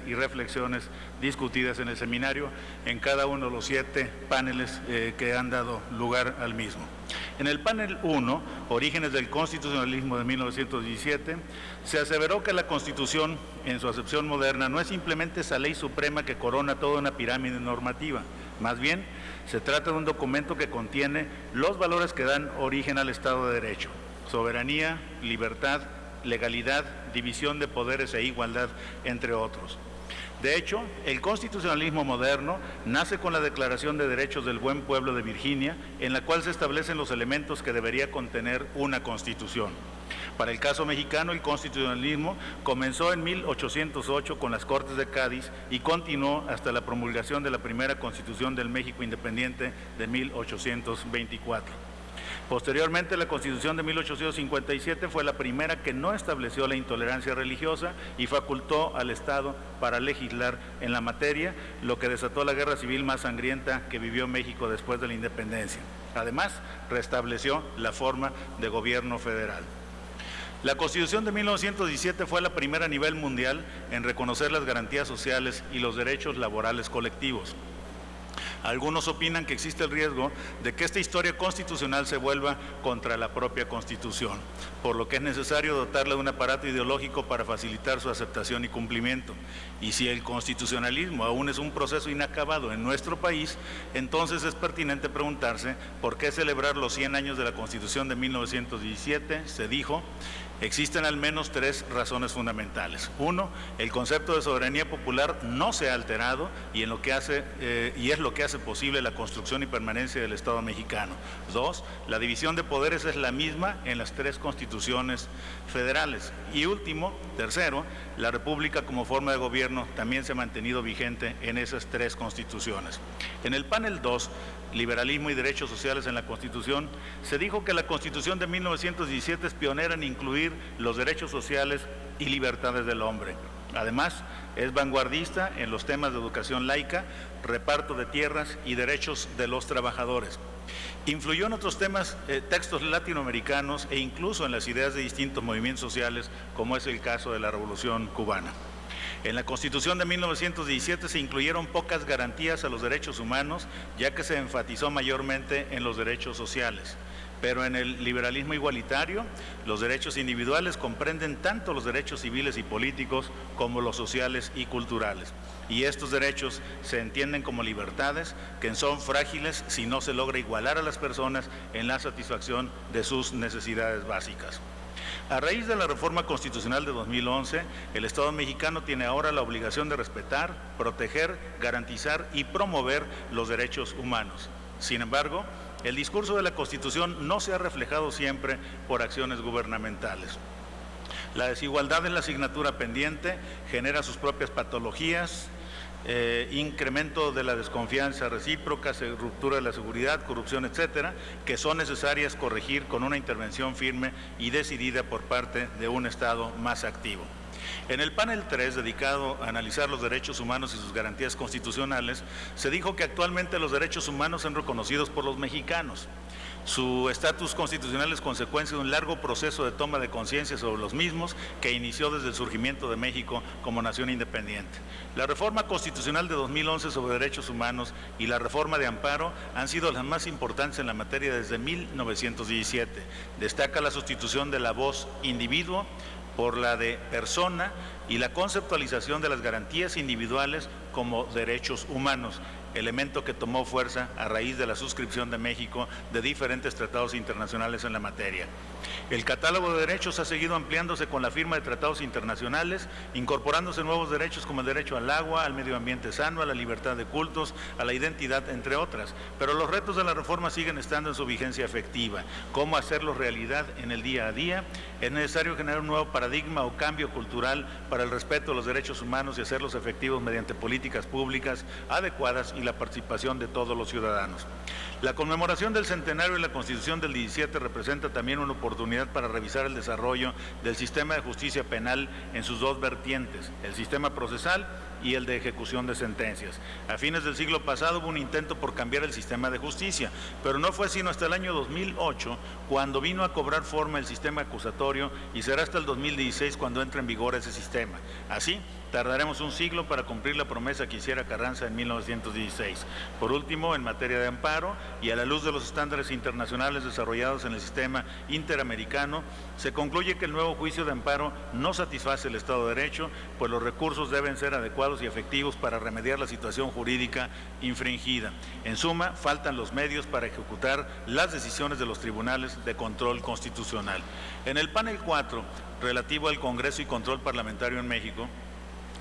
y reflexiones discutidas en el seminario en cada uno de los 7 paneles que han dado lugar al mismo. En el panel 1, Orígenes del Constitucionalismo de 1917, se aseveró que la Constitución, en su acepción moderna, no es simplemente esa ley suprema que corona toda una pirámide normativa. Más bien, se trata de un documento que contiene los valores que dan origen al Estado de Derecho: soberanía, libertad, legalidad, división de poderes e igualdad, entre otros. De hecho, el constitucionalismo moderno nace con la Declaración de Derechos del Buen Pueblo de Virginia, en la cual se establecen los elementos que debería contener una constitución. Para el caso mexicano, el constitucionalismo comenzó en 1808 con las Cortes de Cádiz y continuó hasta la promulgación de la primera Constitución del México independiente de 1824. Posteriormente, la Constitución de 1857 fue la primera que no estableció la intolerancia religiosa y facultó al Estado para legislar en la materia, lo que desató la guerra civil más sangrienta que vivió México después de la independencia. Además, restableció la forma de gobierno federal. La Constitución de 1917 fue la primera a nivel mundial en reconocer las garantías sociales y los derechos laborales colectivos. Algunos opinan que existe el riesgo de que esta historia constitucional se vuelva contra la propia Constitución, por lo que es necesario dotarla de un aparato ideológico para facilitar su aceptación y cumplimiento. Y si el constitucionalismo aún es un proceso inacabado en nuestro país, entonces es pertinente preguntarse por qué celebrar los 100 años de la Constitución de 1917. Se dijo: existen al menos 3 razones fundamentales. 1, el concepto de soberanía popular no se ha alterado y es lo que hace posible la construcción y permanencia del Estado mexicano. 2, la división de poderes es la misma en las 3 constituciones federales. Y último, tercero, la República como forma de gobierno también se ha mantenido vigente en esas 3 constituciones. En el panel 2, Liberalismo y Derechos Sociales en la Constitución, se dijo que la Constitución de 1917 es pionera en incluir los derechos sociales y libertades del hombre. Además, es vanguardista en los temas de educación laica, reparto de tierras y derechos de los trabajadores. Influyó en otros textos latinoamericanos e incluso en las ideas de distintos movimientos sociales, como es el caso de la Revolución Cubana. En la Constitución de 1917 se incluyeron pocas garantías a los derechos humanos, ya que se enfatizó mayormente en los derechos sociales. Pero en el liberalismo igualitario, los derechos individuales comprenden tanto los derechos civiles y políticos como los sociales y culturales. Y estos derechos se entienden como libertades que son frágiles si no se logra igualar a las personas en la satisfacción de sus necesidades básicas. A raíz de la reforma constitucional de 2011, el Estado mexicano tiene ahora la obligación de respetar, proteger, garantizar y promover los derechos humanos. Sin embargo, el discurso de la Constitución no se ha reflejado siempre por acciones gubernamentales. La desigualdad en la asignatura pendiente genera sus propias patologías, incremento de la desconfianza recíproca, ruptura de la seguridad, corrupción, etcétera, que son necesarias corregir con una intervención firme y decidida por parte de un Estado más activo. En el panel 3, dedicado a analizar los derechos humanos y sus garantías constitucionales, se dijo que actualmente los derechos humanos son reconocidos por los mexicanos. Su estatus constitucional es consecuencia de un largo proceso de toma de conciencia sobre los mismos que inició desde el surgimiento de México como nación independiente. La reforma constitucional de 2011 sobre derechos humanos y la reforma de amparo han sido las más importantes en la materia desde 1917. Destaca la sustitución de la voz individuo por la de persona y la conceptualización de las garantías individuales como derechos humanos, elemento que tomó fuerza a raíz de la suscripción de México de diferentes tratados internacionales en la materia. El catálogo de derechos ha seguido ampliándose con la firma de tratados internacionales, incorporándose nuevos derechos como el derecho al agua, al medio ambiente sano, a la libertad de cultos, a la identidad, entre otras. Pero los retos de la reforma siguen estando en su vigencia efectiva. ¿Cómo hacerlos realidad en el día a día? Es necesario generar un nuevo paradigma o cambio cultural para el respeto a los derechos humanos y hacerlos efectivos mediante políticas públicas adecuadas y la participación de todos los ciudadanos. La conmemoración del centenario de la Constitución del 17 representa también una oportunidad para revisar el desarrollo del sistema de justicia penal en sus 2 vertientes, el sistema procesal y el de ejecución de sentencias. A fines del siglo pasado hubo un intento por cambiar el sistema de justicia, pero no fue sino hasta el año 2008 cuando vino a cobrar forma el sistema acusatorio y será hasta el 2016 cuando entre en vigor ese sistema. Así, tardaremos un siglo para cumplir la promesa que hiciera Carranza en 1916. Por último, en materia de amparo y a la luz de los estándares internacionales desarrollados en el sistema interamericano, se concluye que el nuevo juicio de amparo no satisface el Estado de Derecho, pues los recursos deben ser adecuados y efectivos para remediar la situación jurídica infringida. En suma, faltan los medios para ejecutar las decisiones de los tribunales de control constitucional. En el panel 4, relativo al Congreso y control parlamentario en México,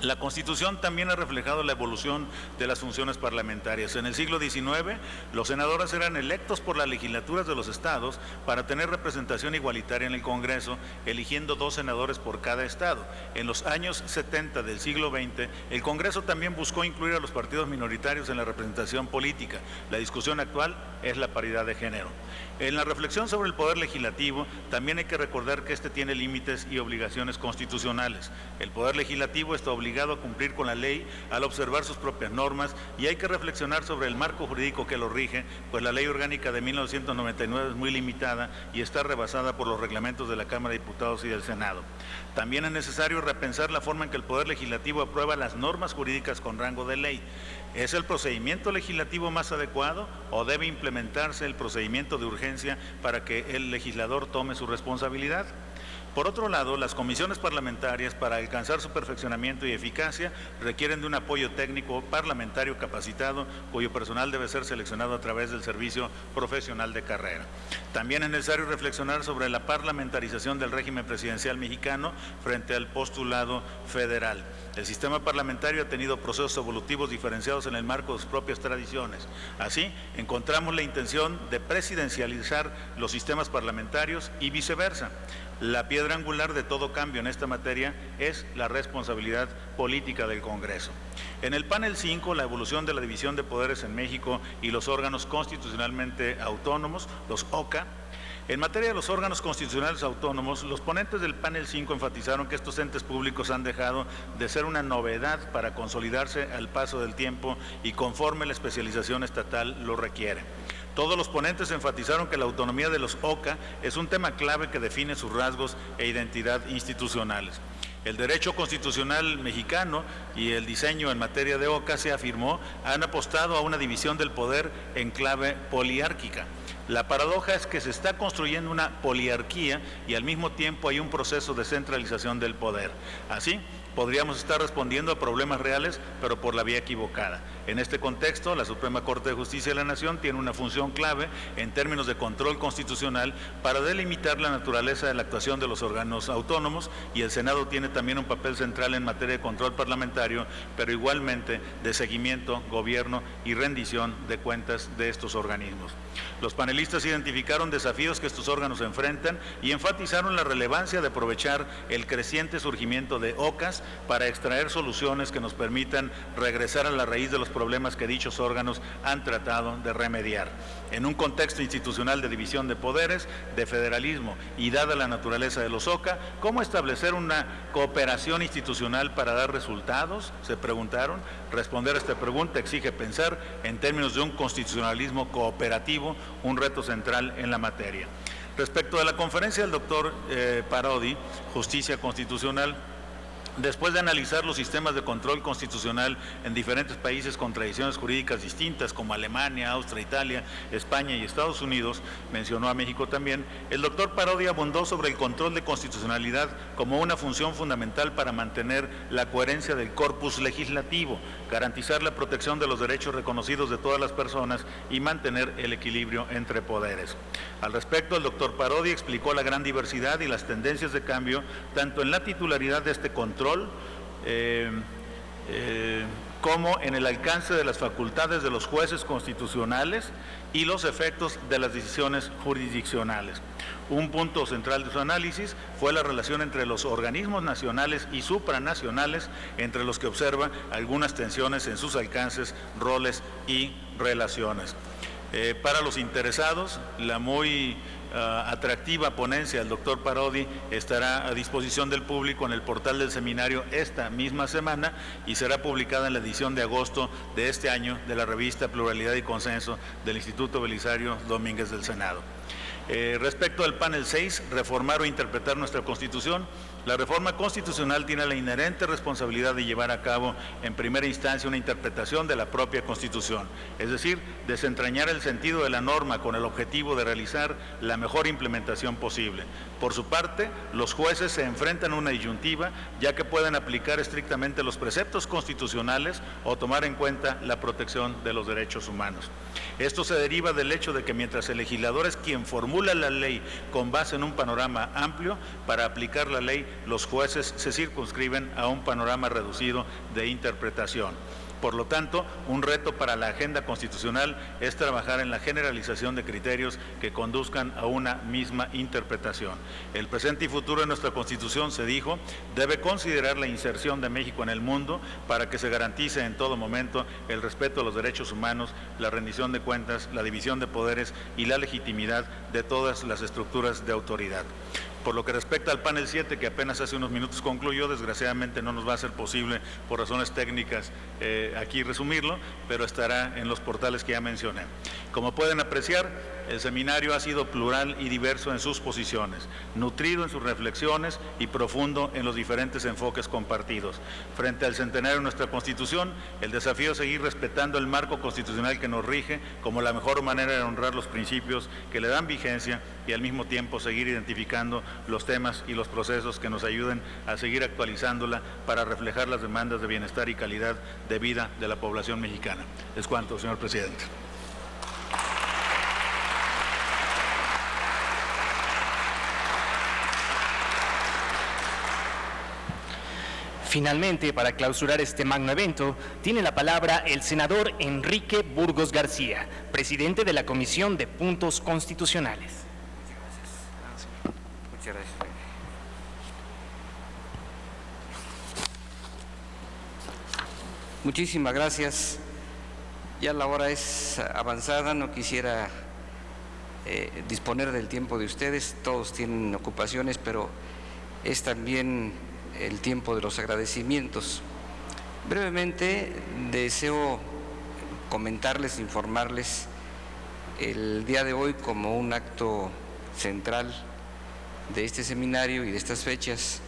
la Constitución también ha reflejado la evolución de las funciones parlamentarias. En el siglo XIX, los senadores eran electos por las legislaturas de los estados para tener representación igualitaria en el Congreso, eligiendo 2 senadores por cada estado. En los años 70 del siglo XX, el Congreso también buscó incluir a los partidos minoritarios en la representación política. La discusión actual es la paridad de género. En la reflexión sobre el Poder Legislativo, también hay que recordar que este tiene límites y obligaciones constitucionales. El Poder Legislativo está obligado a cumplir con la ley al observar sus propias normas y hay que reflexionar sobre el marco jurídico que lo rige, pues la Ley Orgánica de 1999 es muy limitada y está rebasada por los reglamentos de la Cámara de Diputados y del Senado. También es necesario repensar la forma en que el Poder Legislativo aprueba las normas jurídicas con rango de ley. ¿Es el procedimiento legislativo más adecuado o debe implementarse el procedimiento de urgencia para que el legislador tome su responsabilidad? Por otro lado, las comisiones parlamentarias, para alcanzar su perfeccionamiento y eficacia, requieren de un apoyo técnico parlamentario capacitado, cuyo personal debe ser seleccionado a través del servicio profesional de carrera. También es necesario reflexionar sobre la parlamentarización del régimen presidencial mexicano frente al postulado federal. El sistema parlamentario ha tenido procesos evolutivos diferenciados en el marco de sus propias tradiciones. Así, encontramos la intención de presidencializar los sistemas parlamentarios y viceversa. La piedra angular de todo cambio en esta materia es la responsabilidad política del Congreso. En el panel 5, la evolución de la división de poderes en México y los órganos constitucionalmente autónomos, los OCA. En materia de los órganos constitucionales autónomos, los ponentes del panel 5 enfatizaron que estos entes públicos han dejado de ser una novedad para consolidarse al paso del tiempo y conforme la especialización estatal lo requiere. Todos los ponentes enfatizaron que la autonomía de los OCA es un tema clave que define sus rasgos e identidad institucionales. El derecho constitucional mexicano y el diseño en materia de OCA, se afirmó, han apostado a una división del poder en clave poliárquica. La paradoja es que se está construyendo una poliarquía y al mismo tiempo hay un proceso de centralización del poder. Así, podríamos estar respondiendo a problemas reales, pero por la vía equivocada. En este contexto, la Suprema Corte de Justicia de la Nación tiene una función clave en términos de control constitucional para delimitar la naturaleza de la actuación de los órganos autónomos, y el Senado tiene también un papel central en materia de control parlamentario, pero igualmente de seguimiento, gobierno y rendición de cuentas de estos organismos. Los panelistas identificaron desafíos que estos órganos enfrentan y enfatizaron la relevancia de aprovechar el creciente surgimiento de OCAs para extraer soluciones que nos permitan regresar a la raíz de los problemas que dichos órganos han tratado de remediar. En un contexto institucional de división de poderes, de federalismo y dada la naturaleza de los OCA, ¿cómo establecer una cooperación institucional para dar resultados?, se preguntaron. Responder a esta pregunta exige pensar en términos de un constitucionalismo cooperativo, un reto central en la materia. Respecto a la conferencia del doctor Parodi, Justicia Constitucional, después de analizar los sistemas de control constitucional en diferentes países con tradiciones jurídicas distintas, como Alemania, Austria, Italia, España y Estados Unidos, mencionó a México también, el doctor Parodi abundó sobre el control de constitucionalidad como una función fundamental para mantener la coherencia del corpus legislativo, garantizar la protección de los derechos reconocidos de todas las personas y mantener el equilibrio entre poderes. Al respecto, el doctor Parodi explicó la gran diversidad y las tendencias de cambio, tanto en la titularidad de este control, como en el alcance de las facultades de los jueces constitucionales y los efectos de las decisiones jurisdiccionales. Un punto central de su análisis fue la relación entre los organismos nacionales y supranacionales, entre los que observa algunas tensiones en sus alcances, roles y relaciones. Para los interesados, la muy atractiva ponencia del doctor Parodi estará a disposición del público en el portal del seminario esta misma semana y será publicada en la edición de agosto de este año de la revista Pluralidad y Consenso del Instituto Belisario Domínguez del Senado. Respecto al panel 6, reformar o interpretar nuestra Constitución, la reforma constitucional tiene la inherente responsabilidad de llevar a cabo en primera instancia una interpretación de la propia Constitución, es decir, desentrañar el sentido de la norma con el objetivo de realizar la mejor implementación posible. Por su parte, los jueces se enfrentan a una disyuntiva, ya que pueden aplicar estrictamente los preceptos constitucionales o tomar en cuenta la protección de los derechos humanos. Esto se deriva del hecho de que mientras el legislador es quien formula la ley con base en un panorama amplio, para aplicar la ley los jueces se circunscriben a un panorama reducido de interpretación. Por lo tanto, un reto para la agenda constitucional es trabajar en la generalización de criterios que conduzcan a una misma interpretación. El presente y futuro de nuestra Constitución, se dijo, debe considerar la inserción de México en el mundo para que se garantice en todo momento el respeto a los derechos humanos, la rendición de cuentas, la división de poderes y la legitimidad de todas las estructuras de autoridad. Por lo que respecta al panel 7, que apenas hace unos minutos concluyó, desgraciadamente no nos va a ser posible por razones técnicas aquí resumirlo, pero estará en los portales que ya mencioné. Como pueden apreciar, el seminario ha sido plural y diverso en sus posiciones, nutrido en sus reflexiones y profundo en los diferentes enfoques compartidos. Frente al centenario de nuestra Constitución, el desafío es seguir respetando el marco constitucional que nos rige como la mejor manera de honrar los principios que le dan vigencia y al mismo tiempo seguir identificando los temas y los procesos que nos ayuden a seguir actualizándola para reflejar las demandas de bienestar y calidad de vida de la población mexicana. Es cuanto, señor presidente. Finalmente, para clausurar este magno evento, tiene la palabra el senador Enrique Burgos García, presidente de la Comisión de Puntos Constitucionales. Muchas gracias. Muchísimas gracias. Ya la hora es avanzada, no quisiera disponer del tiempo de ustedes, todos tienen ocupaciones, pero es también el tiempo de los agradecimientos. Brevemente deseo comentarles, informarles el día de hoy como un acto central de este seminario y de estas fechas,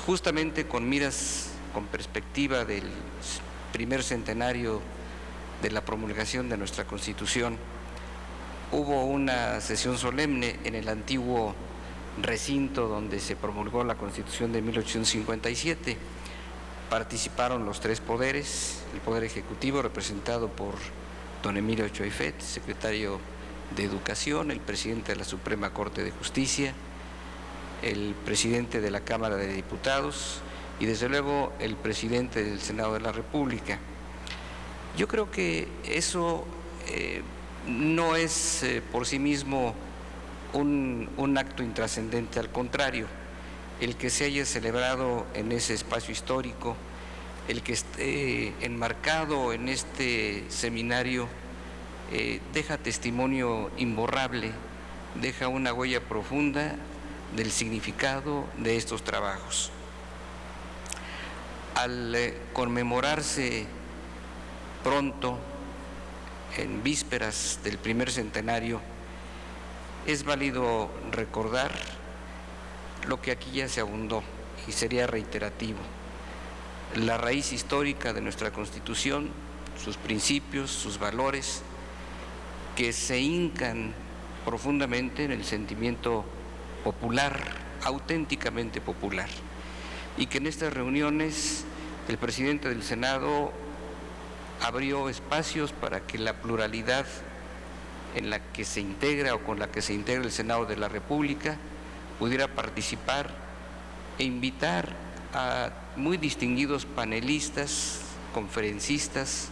justamente con miras, con perspectiva del primer centenario de la promulgación de nuestra Constitución. Hubo una sesión solemne en el antiguo recinto donde se promulgó la Constitución de 1857. Participaron los tres poderes, el Poder Ejecutivo representado por don Emilio Ochoa Ifet, secretario de Educación, el presidente de la Suprema Corte de Justicia, el presidente de la Cámara de Diputados y desde luego el presidente del Senado de la República. Yo creo que eso no es por sí mismo un acto intrascendente, al contrario, el que se haya celebrado en ese espacio histórico, el que esté enmarcado en este seminario, deja testimonio imborrable, deja una huella profunda del significado de estos trabajos. Al conmemorarse pronto, en vísperas del primer centenario, es válido recordar lo que aquí ya se abundó y sería reiterativo: la raíz histórica de nuestra Constitución, sus principios, sus valores, que se hincan profundamente en el sentimiento popular, auténticamente popular, y que en estas reuniones el presidente del Senado abrió espacios para que la pluralidad en la que se integra o con la que se integra el Senado de la República pudiera participar e invitar a muy distinguidos panelistas, conferencistas,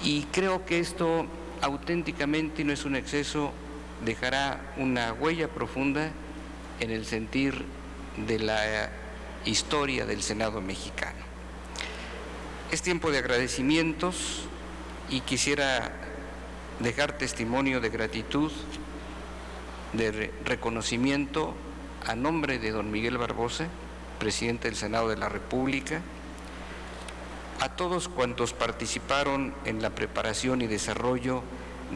y creo que esto auténticamente, no es un exceso, dejará una huella profunda en el sentir de la historia del Senado mexicano. Es tiempo de agradecimientos y quisiera dejar testimonio de gratitud, de reconocimiento a nombre de don Miguel Barbosa, presidente del Senado de la República, a todos cuantos participaron en la preparación y desarrollo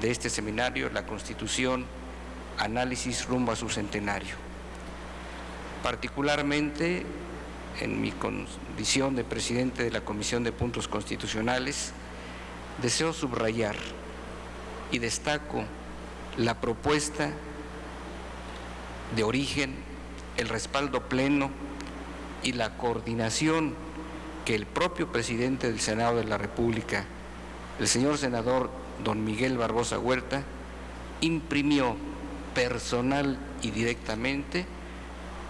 de este seminario, la Constitución, análisis rumbo a su centenario. Particularmente, en mi condición de presidente de la Comisión de Puntos Constitucionales, deseo subrayar y destaco la propuesta de origen, el respaldo pleno y la coordinación que el propio presidente del Senado de la República, el señor senador don Miguel Barbosa Huerta, imprimió personal y directamente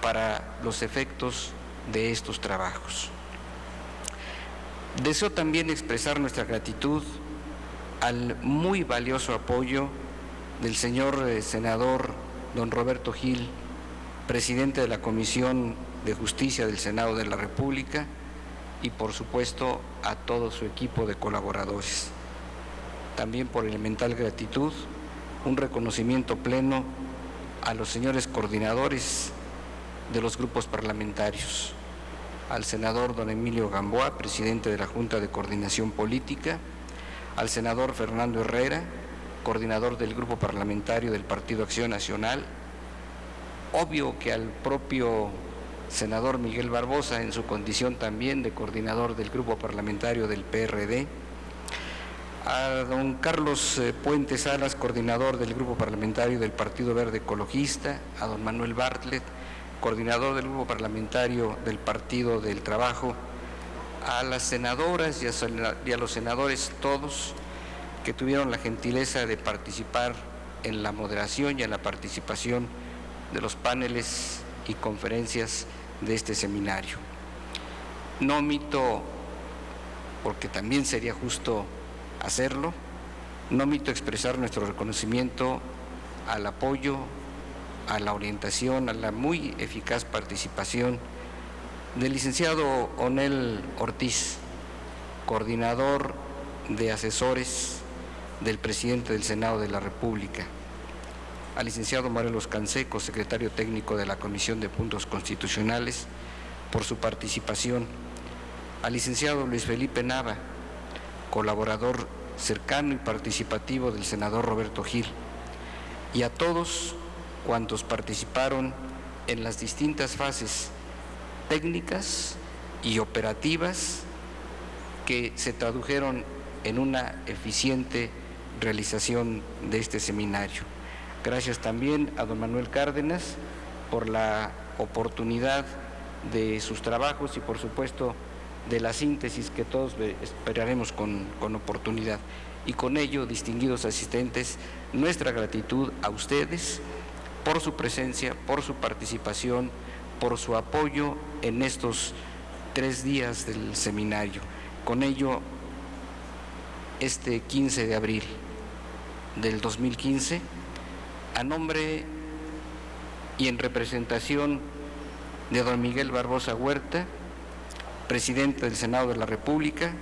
para los efectos de estos trabajos. Deseo también expresar nuestra gratitud al muy valioso apoyo del señor senador don Roberto Gil, presidente de la Comisión de Justicia del Senado de la República, y por supuesto a todo su equipo de colaboradores. También por elemental gratitud, un reconocimiento pleno a los señores coordinadores de los grupos parlamentarios, al senador don Emilio Gamboa, presidente de la Junta de Coordinación Política, al senador Fernando Herrera, coordinador del grupo parlamentario del Partido Acción Nacional, obvio que al propio senador Miguel Barbosa, en su condición también de coordinador del grupo parlamentario del PRD, a don Carlos Puente Salas, coordinador del grupo parlamentario del Partido Verde Ecologista, a don Manuel Bartlett, coordinador del grupo parlamentario del Partido del Trabajo, a las senadoras y a los senadores todos que tuvieron la gentileza de participar en la moderación y en la participación de los paneles y conferencias de este seminario. No omito, porque también sería justo hacerlo, no omito expresar nuestro reconocimiento al apoyo, a la orientación, a la muy eficaz participación del licenciado Onel Ortiz, coordinador de asesores del presidente del Senado de la República, al licenciado Morelos Canseco, secretario técnico de la Comisión de Puntos Constitucionales, por su participación, al licenciado Luis Felipe Nava, colaborador cercano y participativo del senador Roberto Gil, y a todos cuantos participaron en las distintas fases técnicas y operativas que se tradujeron en una eficiente realización de este seminario. Gracias también a don Manuel Cárdenas por la oportunidad de sus trabajos y por supuesto de la síntesis que todos esperaremos con oportunidad. Y con ello, distinguidos asistentes, nuestra gratitud a ustedes por su presencia, por su participación, por su apoyo en estos 3 días del seminario. Con ello, este 15 de abril del 2015, a nombre y en representación de don Miguel Barbosa Huerta, presidente del Senado de la República,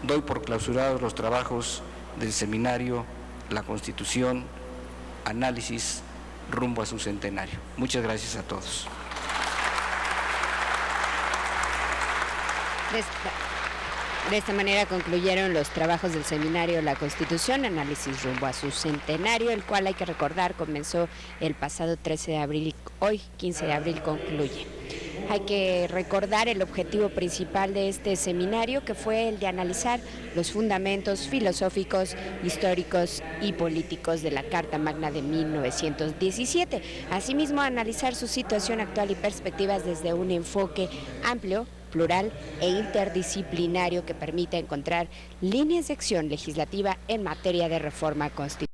doy por clausurados los trabajos del seminario La Constitución, análisis rumbo a su centenario. Muchas gracias a todos. De esta manera concluyeron los trabajos del seminario La Constitución, análisis rumbo a su centenario, el cual hay que recordar comenzó el pasado 13 de abril y hoy, 15 de abril, concluye. Hay que recordar el objetivo principal de este seminario, que fue el de analizar los fundamentos filosóficos, históricos y políticos de la Carta Magna de 1917. Asimismo, analizar su situación actual y perspectivas desde un enfoque amplio, plural e interdisciplinario que permita encontrar líneas de acción legislativa en materia de reforma constitucional.